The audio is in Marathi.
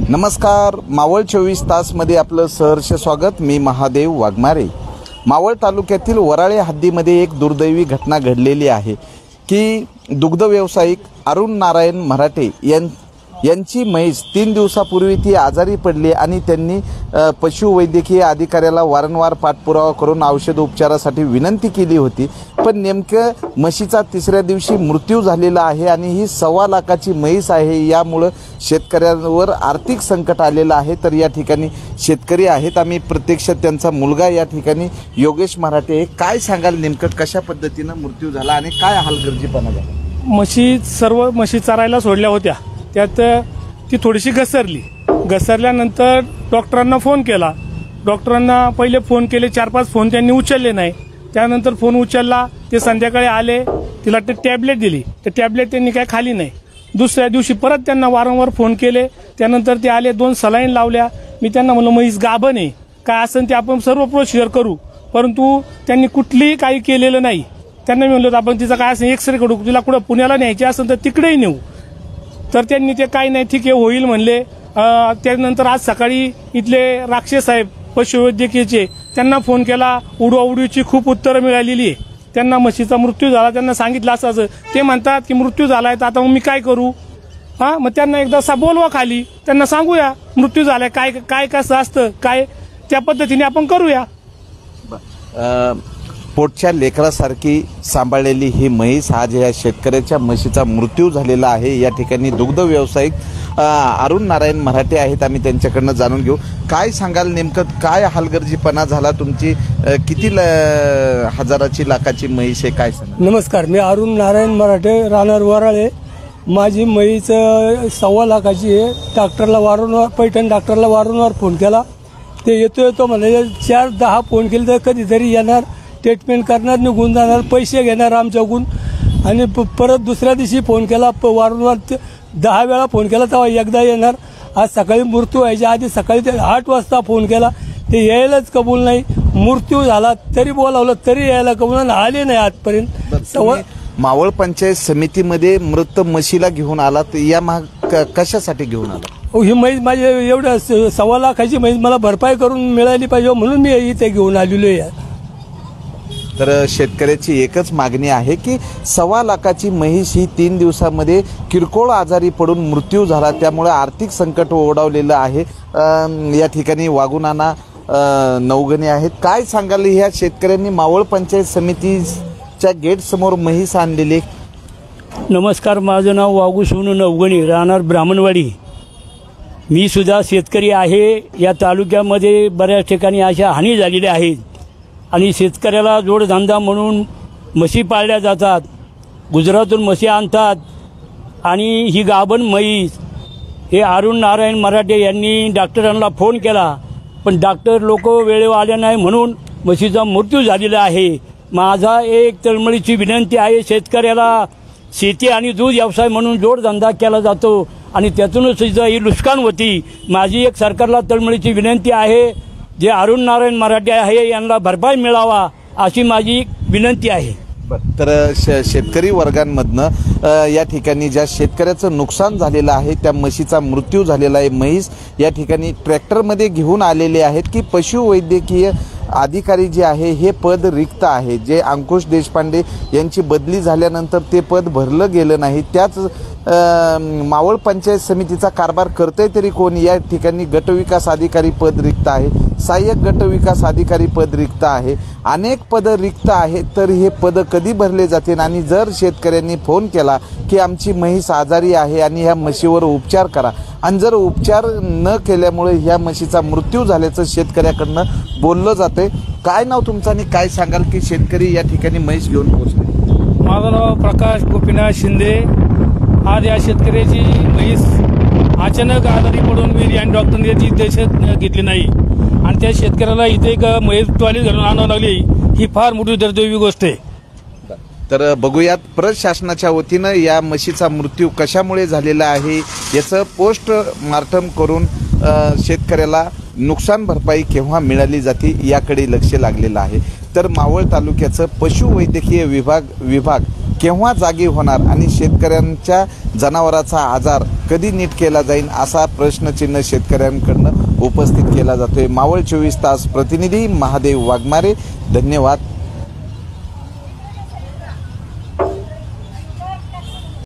नमस्कार, मावळ 24 तासमध्ये आपलं सहर्ष स्वागत। मी महादेव वाघमारे। मावळ तालुक्यातील वराळे हद्दीमध्ये एक दुर्दैवी घटना घडलेली आहे की दुग्ध व्यावसायिक अरुण नारायण मराठे यांची म्हैस 3 दिवसापूर्वी ती आजारी पडली आणि त्यांनी पशुवैद्यकीय अधिकाऱ्याला वारंवार पाठपुरावा करून औषध उपचारासाठी विनंती केली होती, पण नेमकं म्हशीचा 3ऱ्या दिवशी मृत्यू झालेला आहे आणि ही 1.25 लाखाची म्हैस आहे। यामुळे शेतकऱ्यांवर आर्थिक संकट आलेलं आहे। तर या ठिकाणी शेतकरी आहेत, आम्ही प्रत्यक्षात त्यांचा मुलगा या ठिकाणी योगेश मराठे, काय सांगाल नेमकं कशा पद्धतीने मृत्यू झाला आणि काय हलगर्जीपणा झाला? सर्व म्हशी चरायला सोडल्या होत्या, त्यात ती थोडीशी घसरल्यानंतर डॉक्टरांना फोन केला। डॉक्टरांना पहिले फोन केले, 4-5 फोन त्यांनी उचलले नाही। त्यानंतर फोन उचलला, ते संध्याकाळी आले, तिला ते टॅबलेट दिली, ते टॅबलेट त्यांनी काय खाली नाही। दुसऱ्या दिवशी परत त्यांना वारंवार फोन केले, त्यानंतर ते आले, 2 सलाईन लावल्या। मी त्यांना म्हणलं म्हैस गाभण आहे, काय असेल ते आपण सर्व प्रोसिजर करू, परंतु त्यांनी कुठलीही काही केलेलं नाही। त्यांना मी म्हणलं आपण तिचा काय असेल एक्सरे करू, तिला कुठं पुण्याला न्यायची असेल तर तिकडेही नेऊ, तर त्यांनी ते काही नाही ठीक आहे होईल म्हणले। त्यानंतर आज सकाळी इथले राक्षस साहेब पशुवैद्यकीयचे त्यांना फोन केला, उडवाउडवीची खूप उत्तरं मिळालेली आहे। त्यांना म्हशीचा मृत्यू झाला, त्यांना सांगितलं असं, ते म्हणतात की मृत्यू झालाय तर आता मग मी काय करू? मग त्यांना एकदा बोलवा खाली, त्यांना सांगूया मृत्यू झालाय, काय काय कसं असतं काय, त्या पद्धतीने आपण करूया। पोटच्या लेकरासारखी सांभाळलेली ही म्हैस आज या शेतकऱ्याच्या म्हशीचा मृत्यू झालेला आहे। या ठिकाणी दुग्ध व्यावसायिक अरुण नारायण मराठे आहेत, आम्ही त्यांच्याकडनं जाणून घेऊ। काय सांगाल नेमकं काय हलगर्जीपणा झाला? तुमची किती हजाराची लाखाची म्हैस आहे, काय सांगाल? नमस्कार, मी अरुण नारायण मराठे, राहणार वराळे। माझी म्हैस 1.25 लाखाची आहे। डॉक्टरला वारंवार पैठण डॉक्टरला वारंवार फोन केला, ते येतो म्हणाले 4-10 फोन केले तर कधीतरी येणार, ट्रीटमेंट करणार, निघून जाणार, पैसे घेणार आमच्याकडून। आणि परत दुसऱ्या दिवशी फोन केला, वारंवार 10 वेळा फोन केला, तेव्हा एकदा येणार। आज सकाळी मृत्यू व्हायच्या आधी सकाळी ते 8 वाजता फोन केला, ते यायलाच कबूल नाही। मृत्यू झाला तरी बोलावलं तरी यायला कबूल आले नाही आजपर्यंत। मावळ पंचायत समितीमध्ये मृत म्हशीला घेऊन आलात, या कशासाठी घेऊन आला? ही म्हैस माझी एवढ्या 1.25 लाखाची म्हैस मला भरपाई करून मिळाली पाहिजे म्हणून मी इथे घेऊन आलेलो आहे। तर शेतकऱ्याची एकच मागणी आहे की 1.25 लाखाची म्हैस ही 3 दिवसामध्ये किरकोळ आजारी पडून मृत्यू झाला, त्यामुळे आर्थिक संकट ओढावलेलं आहे। या ठिकाणी वाघुनाना नवगणे आहेत, काय सांगाल ह्या शेतकऱ्यांनी मावळ पंचायत समितीच्या गेट समोर म्हैस आणलेली? नमस्कार, माझं नाव वाघू सोनू नवगणे, राहणार ब्राह्मणवाडी। मी सुद्धा शेतकरी आहे। या तालुक्यामध्ये बऱ्याच ठिकाणी अशा हानी झालेल्या आहेत आणि शेतकऱ्याला जोडधंदा म्हणून म्हशी पाळल्या जातात, गुजरातून म्हशी आणतात आणि ही गाभण म्हैस हे अरुण नारायण मराठे यांनी डॉक्टरांना फोन केला, पण डॉक्टर लोक वेळेवर आले नाही म्हणून म्हशीचा मृत्यू झालेला आहे। माझा एक तळमळीची विनंती आहे, शेतकऱ्याला शेती आणि दूध व्यवसाय म्हणून जोडधंदा केला जातो आणि त्यातूनच ही नुकसान होती। माझी एक सरकारला तळमळीची विनंती आहे, जे अरुण नारायण मराठे आहे यांना भरपाई मिळावा अशी माझी विनंती आहे। तर शेतकरी वर्गांमधनं या ठिकाणी ज्या शेतकऱ्याचं नुकसान झालेलं आहे, त्या म्हशीचा मृत्यू झालेला आहे। म्हैस या ठिकाणी ट्रॅक्टरमध्ये घेऊन आलेले आहेत की पशुवैद्यकीय अधिकारी जे आहे हे पद रिक्त आहे, जे अंकुश देशपांडे यांची बदली झाल्यानंतर ते पद भरलं गेलं नाही। त्याच मावळ पंचायत समितीचा कारभार करते तरी कोण? या ठिकाणी गटविकास अधिकारी पद रिक्त आहे, सहाय्यक गटविकास अधिकारी पद रिक्त आहे, अनेक पद रिक्त आहेत। तर हे पद कधी भरले जातील? आणि जर शेतकऱ्यांनी फोन केला की आमची म्हैस आजारी आहे आणि ह्या म्हशीवर उपचार करा, आणि जर उपचार न केल्यामुळे ह्या म्हशीचा मृत्यू झाल्याचं शेतकऱ्याकडनं बोललं जाते। काय नाव तुमचं आणि काय सांगाल की शेतकरी या ठिकाणी म्हैस घेऊन पोहोचले? माझं नाव प्रकाश गोपीनाथ शिंदे। आज या शेतकऱ्याची म्हैस अचानक आजारी पडून गेली आणि डॉक्टरने याची दहशत घेतली नाही आणि त्या शेतकऱ्याला इथे एक म्हैस टॉयलेट घालून आणावं लागली, ही फार मोठी दुर्दैवी गोष्ट आहे। तर बघूयात प्रशासनाच्या वतीनं या म्हशीचा मृत्यू कशामुळे झालेला आहे याचं पोस्टमार्टम करून शेतकऱ्याला नुकसान भरपाई केव्हा मिळाली जाते याकडे लक्ष लागलेलं आहे। तर मावळ तालुक्याचं पशुवैद्यकीय विभाग केव्हा जागी होणार आणि शेतकऱ्यांच्या जनावराचा आजार कधी नीट केला जाईल असा प्रश्नचिन्ह शेतकऱ्यांकडनं उपस्थित केला जातोय। मावळ 24 तास प्रतिनिधी महादेव वाघमारे, धन्यवाद।